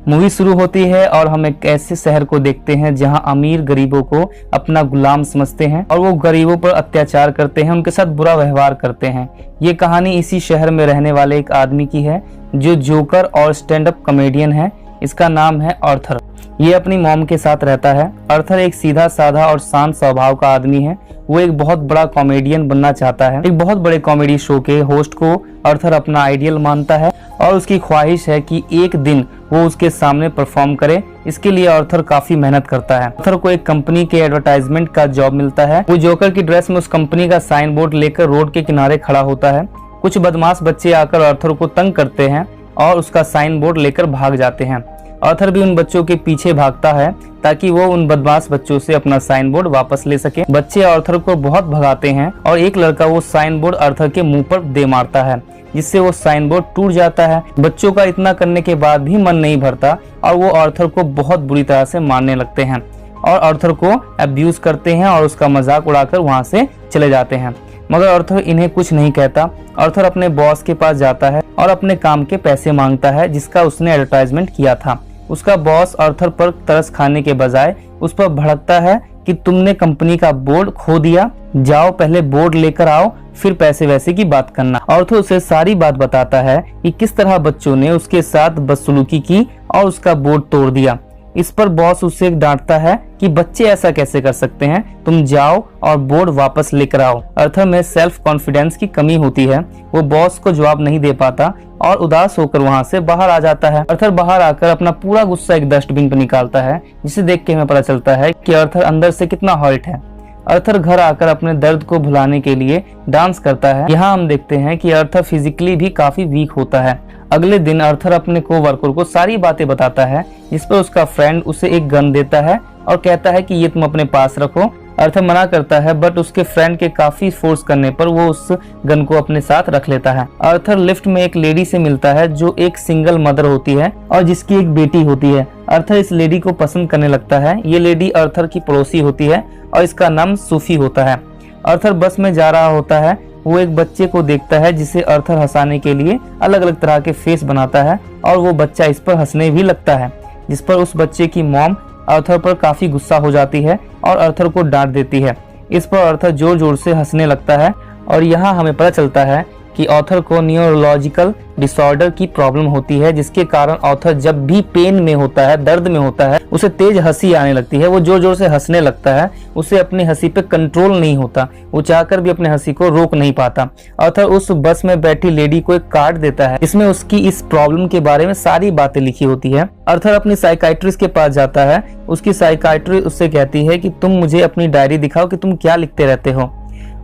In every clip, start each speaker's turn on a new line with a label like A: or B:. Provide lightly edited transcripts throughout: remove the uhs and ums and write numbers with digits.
A: Movie शुरू होती है और हम एक ऐसे शहर को देखते हैं जहां अमीर गरीबों को अपना गुलाम समझते हैं और वो गरीबों पर अत्याचार करते हैं, उनके साथ बुरा व्यवहार करते हैं। ये कहानी इसी शहर में रहने वाले एक आदमी की है जो जोकर और स्टैंड अप कॉमेडियन है। इसका नाम है आर्थर। ये अपनी मॉम के साथ रहता है। आर्थर एक सीधा साधा और शांत स्वभाव का आदमी है। वो एक बहुत बड़ा कॉमेडियन बनना चाहता है। एक बहुत बड़े कॉमेडी शो के होस्ट को आर्थर अपना आइडियल मानता है और उसकी ख्वाहिश है कि एक दिन वो उसके सामने परफॉर्म करे। इसके लिए आर्थर काफी मेहनत करता है। आर्थर को एक कंपनी के एडवर्टाइजमेंट का जॉब मिलता है। वो जोकर की ड्रेस में उस कंपनी का साइन बोर्ड लेकर रोड के किनारे खड़ा होता है। कुछ बदमाश बच्चे आकर आर्थर को तंग करते हैं और उसका साइन बोर्ड लेकर भाग जाते हैं। आर्थर भी उन बच्चों के पीछे भागता है ताकि वो उन बदमाश बच्चों से अपना साइन बोर्ड वापस ले सके। बच्चे आर्थर को बहुत भगाते हैं और एक लड़का वो साइन बोर्ड आर्थर के मुंह पर दे मारता है, जिससे वो साइन बोर्ड टूट जाता है। बच्चों का इतना करने के बाद भी मन नहीं भरता और वो आर्थर को बहुत बुरी तरह से मारने लगते हैं और आर्थर को अब्यूज करते हैं और उसका मजाक उड़ाकर वहां से चले जाते हैं। मगर आर्थर इन्हें कुछ नहीं कहता। आर्थर अपने बॉस के पास जाता है और अपने काम के पैसे मांगता है जिसका उसने एडवर्टाइजमेंट किया था। उसका बॉस आर्थर पर तरस खाने के बजाय उस पर भड़कता है कि तुमने कंपनी का बोर्ड खो दिया, जाओ पहले बोर्ड लेकर आओ, फिर पैसे वैसे की बात करना। आर्थर उसे सारी बात बताता है कि किस तरह बच्चों ने उसके साथ बदसलूकी की और उसका बोर्ड तोड़ दिया। इस पर बॉस उसे डांटता है कि बच्चे ऐसा कैसे कर सकते हैं, तुम जाओ और बोर्ड वापस लेकर आओ। आर्थर में सेल्फ कॉन्फिडेंस की कमी होती है। वो बॉस को जवाब नहीं दे पाता और उदास होकर वहां से बाहर आ जाता है। आर्थर बाहर आकर अपना पूरा गुस्सा एक डस्टबिन पर निकालता है, जिसे देख के हमें पता चलता है कि आर्थर अंदर से कितना हर्ट है। आर्थर घर आकर अपने दर्द को भुलाने के लिए डांस करता है। यहाँ हम देखते हैं कि आर्थर फिजिकली भी काफी वीक होता है। अगले दिन आर्थर अपने कोवर्कर को सारी बातें बताता है, जिस पर उसका फ्रेंड उसे एक गन देता है और कहता है कि ये तुम अपने पास रखो। आर्थर मना करता है बट उसके फ्रेंड के काफी फोर्स करने पर वो उस गन को अपने साथ रख लेता है। आर्थर लिफ्ट में एक लेडी से मिलता है जो एक सिंगल मदर होती है और जिसकी एक बेटी होती है। आर्थर इस लेडी को पसंद करने लगता है। ये लेडी आर्थर की पड़ोसी होती है और इसका नाम सूफी होता है। आर्थर बस में जा रहा होता है। वो एक बच्चे को देखता है जिसे आर्थर हंसाने के लिए अलग अलग तरह के फेस बनाता है और वो बच्चा इस पर हंसने भी लगता है, जिस पर उस बच्चे की मॉम आर्थर पर काफी गुस्सा हो जाती है और आर्थर को डांट देती है। इस पर आर्थर जोर जोर से हंसने लगता है और यहाँ हमें पता चलता है कि आर्थर को न्यूरोलॉजिकल डिसऑर्डर की प्रॉब्लम होती है, जिसके कारण आर्थर जब भी पेन में होता है, दर्द में होता है, उसे तेज हंसी आने लगती है। वो जोर जोर से हंसने लगता है। उसे अपनी हंसी पे कंट्रोल नहीं होता। वो चाहकर भी अपनी हंसी को रोक नहीं पाता। आर्थर उस बस में बैठी लेडी को एक कार्ड देता है, इसमें उसकी इस प्रॉब्लम के बारे में सारी बातें लिखी होती है। आर्थर अपनी साइकाइट्रिस्ट के पास जाता है। उसकी साइकाइट्रिस्ट उससे कहती है कि तुम मुझे अपनी डायरी दिखाओ कि तुम क्या लिखते रहते हो।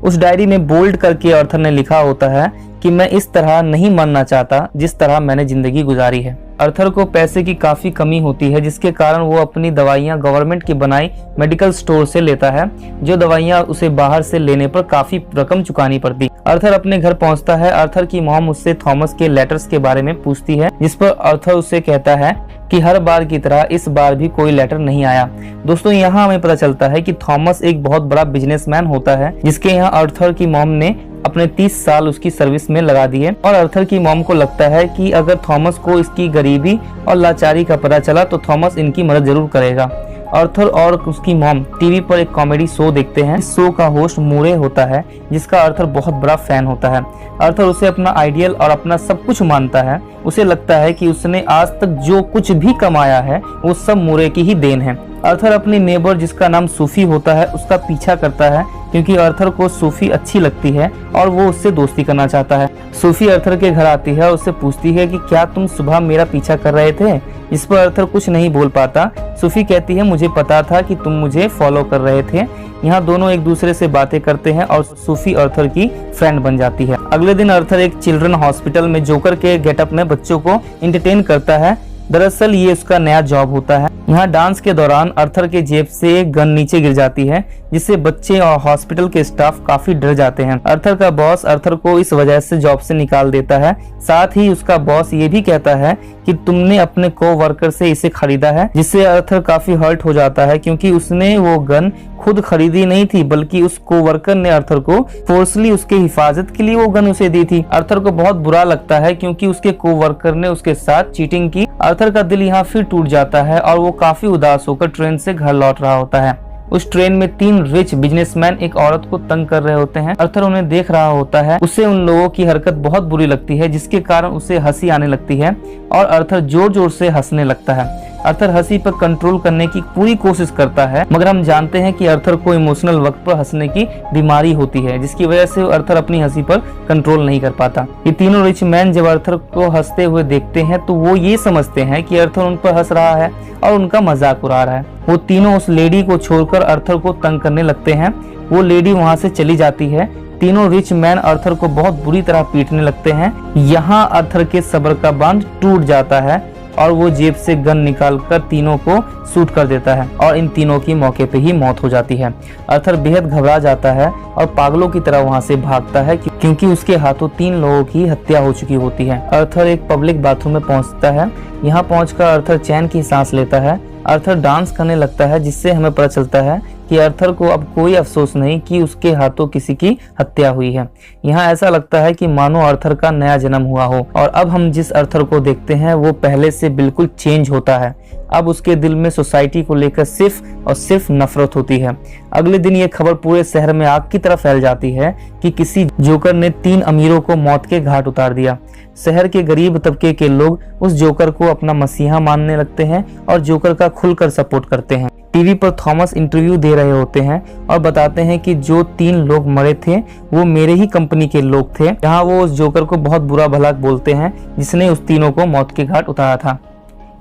A: उस डायरी में बोल्ड करके आर्थर ने लिखा होता है कि मैं इस तरह नहीं मरना चाहता जिस तरह मैंने जिंदगी गुजारी है। आर्थर को पैसे की काफी कमी होती है, जिसके कारण वो अपनी दवाइयाँ गवर्नमेंट की बनाई मेडिकल स्टोर से लेता है, जो दवाइयाँ उसे बाहर से लेने पर काफी रकम चुकानी पड़ती। आर्थर अपने घर पहुंचता है। आर्थर की मॉम उससे थॉमस के लेटर्स के बारे में पूछती है, जिस पर आर्थर उससे कहता है कि हर बार की तरह इस बार भी कोई लेटर नहीं आया। दोस्तों, यहाँ हमें पता चलता है कि थॉमस एक बहुत बड़ा बिजनेसमैन होता है, जिसके यहाँ आर्थर की मॉम ने अपने 30 साल उसकी सर्विस में लगा दिए और आर्थर की मॉम को लगता है कि अगर थॉमस को इसकी गरीबी और लाचारी का पता चला तो थॉमस इनकी मदद जरूर करेगा। आर्थर और उसकी मॉम टीवी पर एक कॉमेडी शो देखते हैं। इस शो का होस्ट मूरे होता है, जिसका आर्थर बहुत बड़ा फैन होता है। आर्थर उसे अपना आइडियल और अपना सब कुछ मानता है। उसे लगता है कि उसने आज तक जो कुछ भी कमाया है वो सब मूरे की ही देन है। आर्थर अपनी नेबर जिसका नाम सूफी होता है उसका पीछा करता है, क्योंकि आर्थर को सूफी अच्छी लगती है और वो उससे दोस्ती करना चाहता है। सूफी आर्थर के घर आती है और उससे पूछती है कि क्या तुम सुबह मेरा पीछा कर रहे थे, इस पर आर्थर कुछ नहीं बोल पाता। सूफी कहती है मुझे पता था कि तुम मुझे फॉलो कर रहे थे। यहाँ दोनों एक दूसरे से बातें करते हैं और सूफी आर्थर की फ्रेंड बन जाती है। अगले दिन आर्थर एक चिल्ड्रन हॉस्पिटल में जोकर के गेटअप में बच्चों को एंटरटेन करता है। दरअसल ये उसका नया जॉब होता है। यहाँ डांस के दौरान आर्थर के जेब से एक गन नीचे गिर जाती है, जिससे बच्चे और हॉस्पिटल के स्टाफ काफी डर जाते हैं। अर्थर का बॉस अर्थर को इस वजह से जॉब से निकाल देता है। साथ ही उसका बॉस ये भी कहता है कि तुमने अपने को-वर्कर से इसे खरीदा है, जिससे अर्थर काफी हर्ट हो जाता है क्योंकि उसने वो गन खुद खरीदी नहीं थी, बल्कि उस को-वर्कर ने अर्थर को फोर्सली उसके हिफाजत के लिए वो गन उसे दी थी। अर्थर को बहुत बुरा लगता है क्योंकि उसके को-वर्कर ने उसके साथ चीटिंग की। अर्थर का दिल यहाँ फिर टूट जाता है और वो काफी उदास होकर ट्रेन से घर लौट रहा होता है। उस ट्रेन में 3 रिच बिजनेसमैन एक औरत को तंग कर रहे होते हैं। अर्थर उन्हें देख रहा होता है। उसे उन लोगों की हरकत बहुत बुरी लगती है, जिसके कारण उसे हंसी आने लगती है और अर्थर जोर जोर से हंसने लगता है। अर्थर हंसी पर कंट्रोल करने की पूरी कोशिश करता है, मगर हम जानते हैं कि अर्थर को इमोशनल वक्त पर हंसने की बीमारी होती है, जिसकी वजह से अर्थर अपनी हंसी पर कंट्रोल नहीं कर पाता। ये तीनों रिच मैन जब अर्थर को हंसते हुए देखते हैं तो वो ये समझते हैं कि अर्थर उन पर हंस रहा है और उनका मजाक उड़ा रहा है। वो तीनों उस लेडी को छोड़कर अर्थर को तंग करने लगते हैं। वो लेडी वहाँ से चली जाती है। तीनों रिच मैन अर्थर को बहुत बुरी तरह पीटने लगते हैं। यहाँ अर्थर के सब्र का बांध टूट जाता है और वो जेब से गन निकालकर तीनों को शूट कर देता है और इन तीनों की मौके पे ही मौत हो जाती है। अर्थर बेहद घबरा जाता है और पागलों की तरह वहाँ से भागता है क्योंकि उसके हाथों 3 लोगों की हत्या हो चुकी होती है। अर्थर एक पब्लिक बाथरूम में पहुँचता है। यहाँ पहुंचकर अर्थर चैन की सांस लेता है। अर्थर डांस करने लगता है, जिससे हमें पता चलता है कि अर्थर को अब कोई अफसोस नहीं कि उसके हाथों किसी की हत्या हुई है। यहाँ ऐसा लगता है कि मानो अर्थर का नया जन्म हुआ हो और अब हम जिस अर्थर को देखते हैं वो पहले से बिल्कुल चेंज होता है। अब उसके दिल में सोसाइटी को लेकर सिर्फ और सिर्फ नफरत होती है। अगले दिन ये खबर पूरे शहर में आग की तरह फैल जाती है कि किसी जोकर ने 3 अमीरों को मौत के घाट उतार दिया। शहर के गरीब तबके के लोग उस जोकर को अपना मसीहा मानने लगते हैं और जोकर का खुलकर सपोर्ट करते हैं। टीवी पर थॉमस इंटरव्यू दे रहे होते हैं और बताते हैं कि जो 3 लोग मरे थे वो मेरे ही कंपनी के लोग थे। जहां वो उस जोकर को बहुत बुरा भला बोलते हैं जिसने उस तीनों को मौत के घाट उतारा था।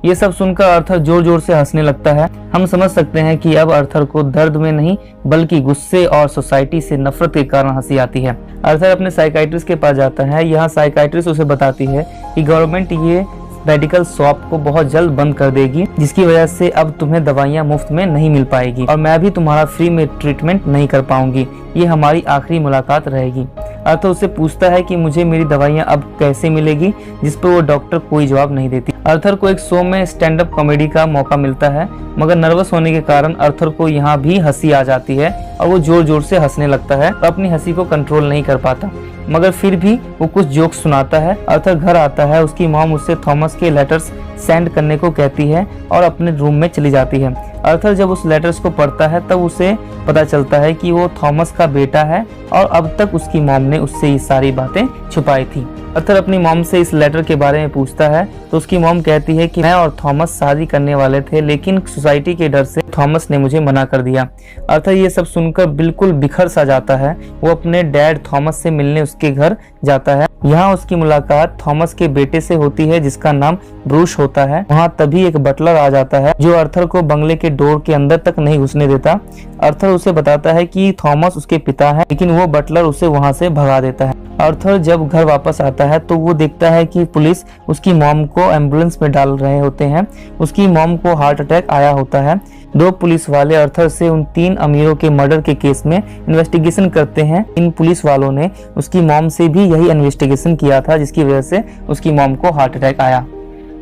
A: ये सब सुनकर अर्थर जोर जोर से हंसने लगता है। हम समझ सकते हैं कि अब अर्थर को दर्द में नहीं बल्कि गुस्से और सोसाइटी से नफरत के कारण हंसी आती है। अर्थर अपने साइकाइट्रिस्ट के पास जाता है। यहाँ साइकाइट्रिस्ट उसे बताती है कि गवर्नमेंट ये मेडिकल शॉप को बहुत जल्द बंद कर देगी, जिसकी वजह से अब तुम्हें दवाइयाँ मुफ्त में नहीं मिल पाएगी और मैं भी तुम्हारा फ्री में ट्रीटमेंट नहीं कर पाऊंगी। ये हमारी आखिरी मुलाकात रहेगी। अर्थर उससे पूछता है कि मुझे मेरी दवाइयाँ अब कैसे मिलेगी, जिस पर वो डॉक्टर कोई जवाब नहीं देती। अर्थर को एक शो में स्टैंड अप कॉमेडी का मौका मिलता है, मगर नर्वस होने के कारण अर्थर को यहाँ भी हंसी आ जाती है और वो जोर जोर से हंसने लगता है और अपनी हंसी को कंट्रोल नहीं कर पाता, मगर फिर भी वो कुछ जोक्स सुनाता है। अर्थर घर आता है। उसकी मॉम उससे थॉमस के लेटर्स सेंड करने को कहती है और अपने रूम में चली जाती है। अर्थर जब उस लेटर्स को पढ़ता है तब उसे पता चलता है कि वो थॉमस का बेटा है और अब तक उसकी मॉम ने उससे ये सारी बातें छुपाई थी। अर्थर अपनी मॉम से इस लेटर के बारे में पूछता है तो उसकी मॉम कहती है कि मैं और थॉमस शादी करने वाले थे, लेकिन सोसाइटी के डर से थॉमस ने मुझे मना कर दिया। अर्थर ये सब सुनकर बिल्कुल बिखर सा जाता है। वो अपने डैड थॉमस से मिलने उसके घर जाता है। यहाँ उसकी मुलाकात थॉमस के बेटे से होती है जिसका नाम ब्रूस होता है। वहाँ तभी एक बटलर आ जाता है जो अर्थर को बंगले के डोर के अंदर तक नहीं घुसने देता। अर्थर उसे बताता है कि थॉमस उसके पिता है, लेकिन वो बटलर उसे वहाँ से भगा देता है। अर्थर जब घर वापस आता है तो वो देखता है कि पुलिस उसकी मॉम को एम्बुलेंस में डाल रहे होते हैं। उसकी मॉम को हार्ट अटैक आया होता है। 2 पुलिस वाले अर्थर से उन 3 अमीरों के मर्डर के केस में इन्वेस्टिगेशन करते हैं। इन पुलिस वालों ने उसकी मॉम से भी यही इन्वेस्टिगेशन किया था, जिसकी वजह से उसकी मॉम को हार्ट अटैक आया।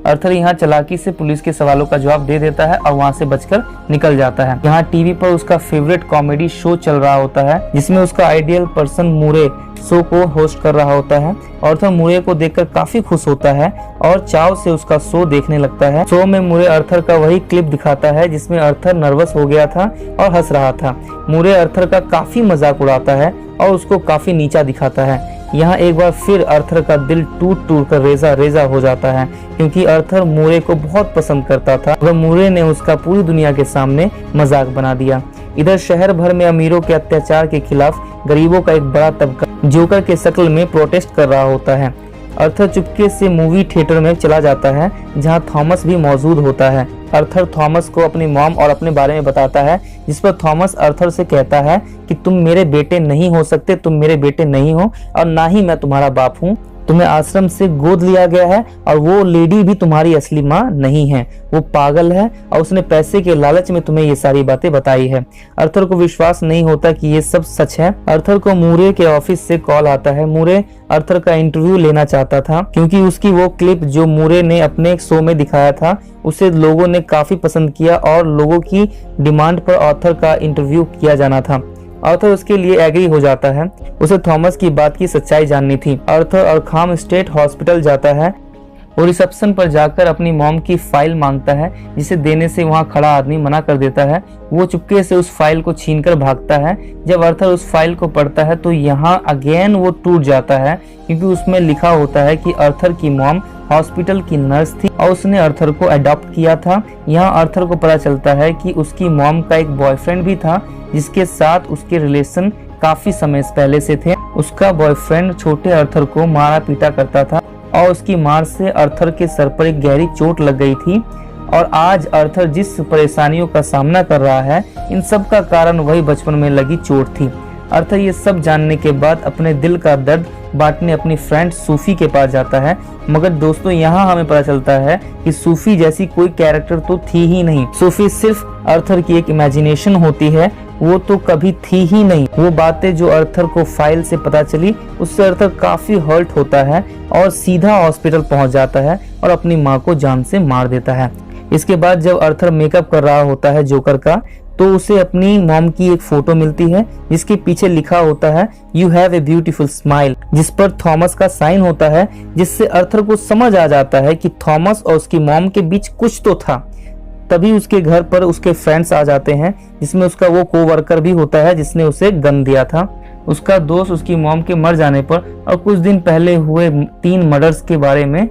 A: अर्थर यहाँ चालाकी से पुलिस के सवालों का जवाब दे देता है और वहाँ से बचकर निकल जाता है। यहाँ टीवी पर उसका फेवरेट कॉमेडी शो चल रहा होता है, जिसमें उसका आइडियल पर्सन मुरे शो को होस्ट कर रहा होता है। अर्थर मुरे को देखकर काफी खुश होता है और चाव से उसका शो देखने लगता है। शो में मुरे अर्थर का वही क्लिप दिखाता है जिसमें अर्थर नर्वस हो गया था और हंस रहा था। मुरे अर्थर का काफी मजाक उड़ाता है और उसको काफी नीचा दिखाता है। यहाँ एक बार फिर अर्थर का दिल टूट टूट कर रेजा रेजा हो जाता है, क्योंकि अर्थर मुरे को बहुत पसंद करता था और मुरे ने उसका पूरी दुनिया के सामने मजाक बना दिया। इधर शहर भर में अमीरों के अत्याचार के खिलाफ गरीबों का एक बड़ा तबका जोकर के शक्ल में प्रोटेस्ट कर रहा होता है। अर्थर चुपके से मूवी थिएटर में चला जाता है जहां थॉमस भी मौजूद होता है। अर्थर थॉमस को अपनी मॉम और अपने बारे में बताता है, जिस पर थॉमस अर्थर से कहता है कि तुम मेरे बेटे नहीं हो सकते, तुम मेरे बेटे नहीं हो और ना ही मैं तुम्हारा बाप हूँ। तुम्हें आश्रम से गोद लिया गया है और वो लेडी भी तुम्हारी असली माँ नहीं है, वो पागल है और उसने पैसे के लालच में तुम्हें ये सारी बातें बताई है। अर्थर को विश्वास नहीं होता कि ये सब सच है। अर्थर को मूरे के ऑफिस से कॉल आता है। मूरे अर्थर का इंटरव्यू लेना चाहता था क्योंकि उसकी वो क्लिप जो मूरे ने अपने एक शो में दिखाया था उसे लोगों ने काफी पसंद किया और लोगों की डिमांड पर अर्थर का इंटरव्यू किया जाना था। अर्थर उसके लिए एग्री हो जाता है। उसे थॉमस की बात की सच्चाई जाननी थी। अर्थर अरखाम स्टेट हॉस्पिटल जाता है। वो रिसेप्शन पर जाकर अपनी मॉम की फाइल मांगता है, जिसे देने से वहां खड़ा आदमी मना कर देता है। वो चुपके से उस फाइल को छीनकर भागता है। जब अर्थर उस फाइल को पढ़ता है तो यहाँ अगेन वो टूट जाता है, क्योंकि उसमें लिखा होता है कि अर्थर की मॉम हॉस्पिटल की नर्स थी और उसने अर्थर को अडॉप्ट किया था। यहाँ अर्थर को पता चलता है कि उसकी मॉम का एक बॉयफ्रेंड भी था, जिसके साथ उसके रिलेशन काफी समय पहले से थे। उसका बॉयफ्रेंड छोटे अर्थर को मारा पीटा करता था और उसकी मार से अर्थर के सर पर एक गहरी चोट लग गई थी। और आज अर्थर जिस परेशानियों का सामना कर रहा है, इन सब का कारण वही बचपन में लगी चोट थी। अर्थर ये सब जानने के बाद अपने दिल का दर्द बांटने अपनी फ्रेंड सूफी के पास जाता है। मगर दोस्तों, यहाँ हमें पता चलता है कि सूफी जैसी कोई कैरेक्टर तो थी ही नहीं। सूफी सिर्फ अर्थर की एक इमेजिनेशन होती है, वो तो कभी थी ही नहीं। वो बातें जो अर्थर को फाइल से पता चली, उससे अर्थर काफी हर्ट होता है और सीधा हॉस्पिटल पहुंच जाता है और अपनी माँ को जान से मार देता है। इसके बाद जब अर्थर मेकअप कर रहा होता है जोकर का, तो उसे अपनी मॉम की एक फोटो मिलती है जिसके पीछे लिखा होता है you have a beautiful smile, जिस पर थॉमस का साइन होता है, जिससे अर्थर को समझ आ जाता है कि थॉमस और उसकी मॉम के बीच कुछ तो था। तभी उसके घर पर उसके फ्रेंड्स आ जाते हैं, जिसमें उसका वो कोवर्कर भी होता है जिसने उसे गन दिया था। उसका दोस्त उसकी मॉम के मर जाने पर और कुछ दिन पहले हुए 3 मर्डर्स के बारे में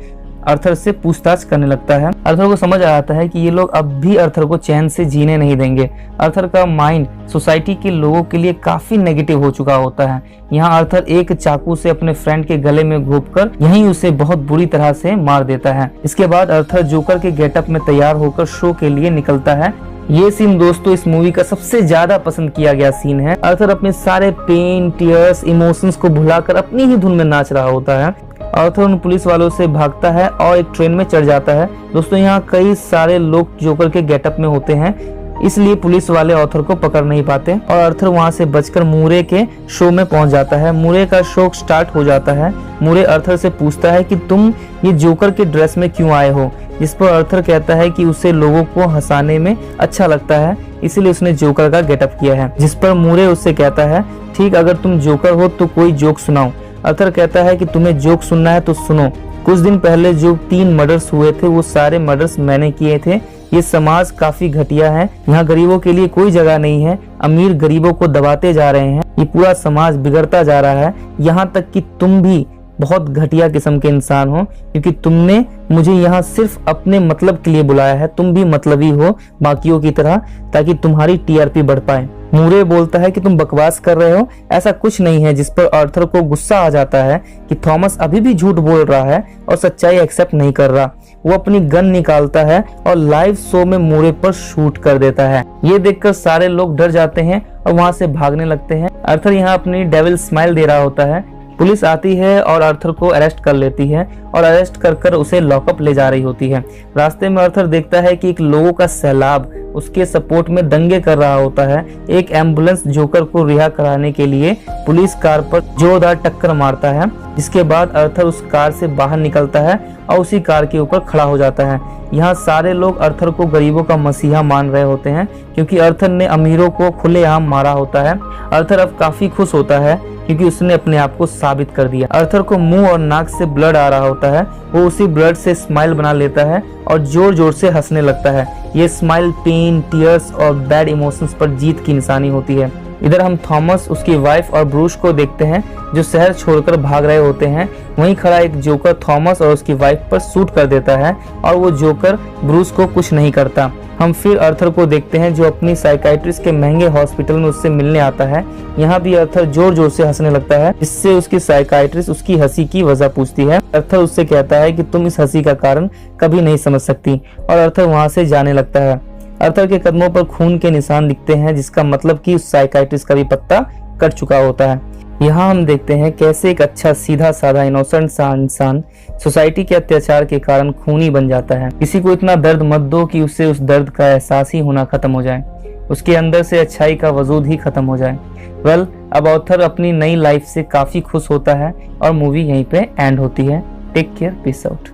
A: अर्थर से पूछताछ करने लगता है। अर्थर को समझ आ जाता है कि ये लोग अब भी अर्थर को चैन से जीने नहीं देंगे। अर्थर का माइंड सोसाइटी के लोगों के लिए काफी नेगेटिव हो चुका होता है। यहाँ अर्थर एक चाकू से अपने फ्रेंड के गले में घोंपकर यहीं उसे बहुत बुरी तरह से मार देता है। इसके बाद अर्थर जोकर के गेटअप में तैयार होकर शो के लिए निकलता है। ये सीन दोस्तों इस मूवी का सबसे ज्यादा पसंद किया गया सीन है। अर्थर अपने सारे पेन, टीयर्स, इमोशंस को भुलाकर अपनी ही धुन में नाच रहा होता है। अर्थर उन पुलिस वालों से भागता है और एक ट्रेन में चढ़ जाता है। दोस्तों, यहाँ कई सारे लोग जोकर के गेटअप में होते हैं, इसलिए पुलिस वाले अर्थर को पकड़ नहीं पाते और अर्थर वहाँ से बचकर मूरे के शो में पहुंच जाता है। मूरे का शो स्टार्ट हो जाता है। मूरे अर्थर से पूछता है कि तुम ये जोकर के ड्रेस में क्यों आए हो, जिस पर अर्थर कहता है कि उसे लोगों को हंसाने में अच्छा लगता है, इसीलिए उसने जोकर का गेटअप किया है। जिस पर मूरे उससे कहता है, ठीक, अगर तुम जोकर हो तो कोई जोक सुनाओ। अर्थर कहता है कि तुम्हें जोक सुनना है तो सुनो। कुछ दिन पहले जो 3 मर्डर्स हुए थे, वो सारे मर्डर्स मैंने किए थे। ये समाज काफी घटिया है, यहाँ गरीबों के लिए कोई जगह नहीं है। अमीर गरीबों को दबाते जा रहे हैं, ये पूरा समाज बिगड़ता जा रहा है। यहाँ तक कि तुम भी बहुत घटिया किस्म के इंसान हो, क्योंकि तुमने मुझे यहाँ सिर्फ अपने मतलब के लिए बुलाया है। तुम भी मतलबी हो बाकियों की तरह, ताकि तुम्हारी टीआरपी बढ़ पाए। मूरे बोलता है कि तुम बकवास कर रहे हो, ऐसा कुछ नहीं है। जिस पर अर्थर को गुस्सा आ जाता है कि थॉमस अभी भी झूठ बोल रहा है और सच्चाई एक्सेप्ट नहीं कर रहा। वो अपनी गन निकालता है और लाइव शो में मूरे पर शूट कर देता है। ये देखकर सारे लोग डर जाते हैं और वहां से भागने लगते हैं। अर्थर यहाँ अपनी डेविल स्माइल दे रहा होता है। पुलिस आती है और अर्थर को अरेस्ट कर लेती है और अरेस्ट कर उसे लॉकअप ले जा रही होती है। रास्ते में अर्थर देखता है कि एक लोगों का सैलाब उसके सपोर्ट में दंगे कर रहा होता है। एक एम्बुलेंस जोकर को रिहा कराने के लिए पुलिस कार पर जोरदार टक्कर मारता है, जिसके बाद अर्थर उस कार से बाहर निकलता है और उसी कार के ऊपर खड़ा हो जाता है। यहाँ सारे लोग अर्थर को गरीबों का मसीहा मान रहे होते हैं, क्योंकि अर्थर ने अमीरों को खुलेआम मारा होता है। अर्थर अब काफी खुश होता है क्योंकि उसने अपने आप को साबित कर दिया। अर्थर को मुंह और नाक से ब्लड आ रहा होता है। वो उसी ब्लड से स्माइल बना लेता है और जोर जोर से हंसने लगता है। ये स्माइल पेन, टीयर्स और बैड इमोशंस पर जीत की निशानी होती है। इधर हम थॉमस, उसकी वाइफ और ब्रूस को देखते हैं जो शहर छोड़कर भाग रहे होते हैं। वहीं खड़ा एक जोकर थॉमस और उसकी वाइफ पर शूट कर देता है और वो जोकर ब्रूस को कुछ नहीं करता। हम फिर अर्थर को देखते हैं जो अपनी साइकाइट्रिस्ट के महंगे हॉस्पिटल में उससे मिलने आता है। यहाँ भी अर्थर जोर जोर से हंसने लगता है, इससे उसकी साइकाइट्रिस्ट उसकी हंसी की वजह पूछती है। अर्थर उससे कहता है कि तुम इस हंसी का कारण कभी नहीं समझ सकती, और अर्थर वहाँ से जाने लगता है। अर्थर के कदमों पर खून के निशान दिखते हैं, जिसका मतलब कि उस साइकाइट्रिस्ट का भी पत्ता कर चुका होता है। यहाँ हम देखते हैं कैसे एक अच्छा सीधा साधा इनोसेंट सा इंसान सोसाइटी के अत्याचार के कारण खूनी बन जाता है। किसी को इतना दर्द मत दो कि उससे उस दर्द का एहसास ही होना खत्म हो जाए, उसके अंदर से अच्छाई का वजूद ही खत्म हो जाए। वेल, अब ऑथर अपनी नई लाइफ से काफी खुश होता है और मूवी यहीं पे एंड होती है। Take care, peace out.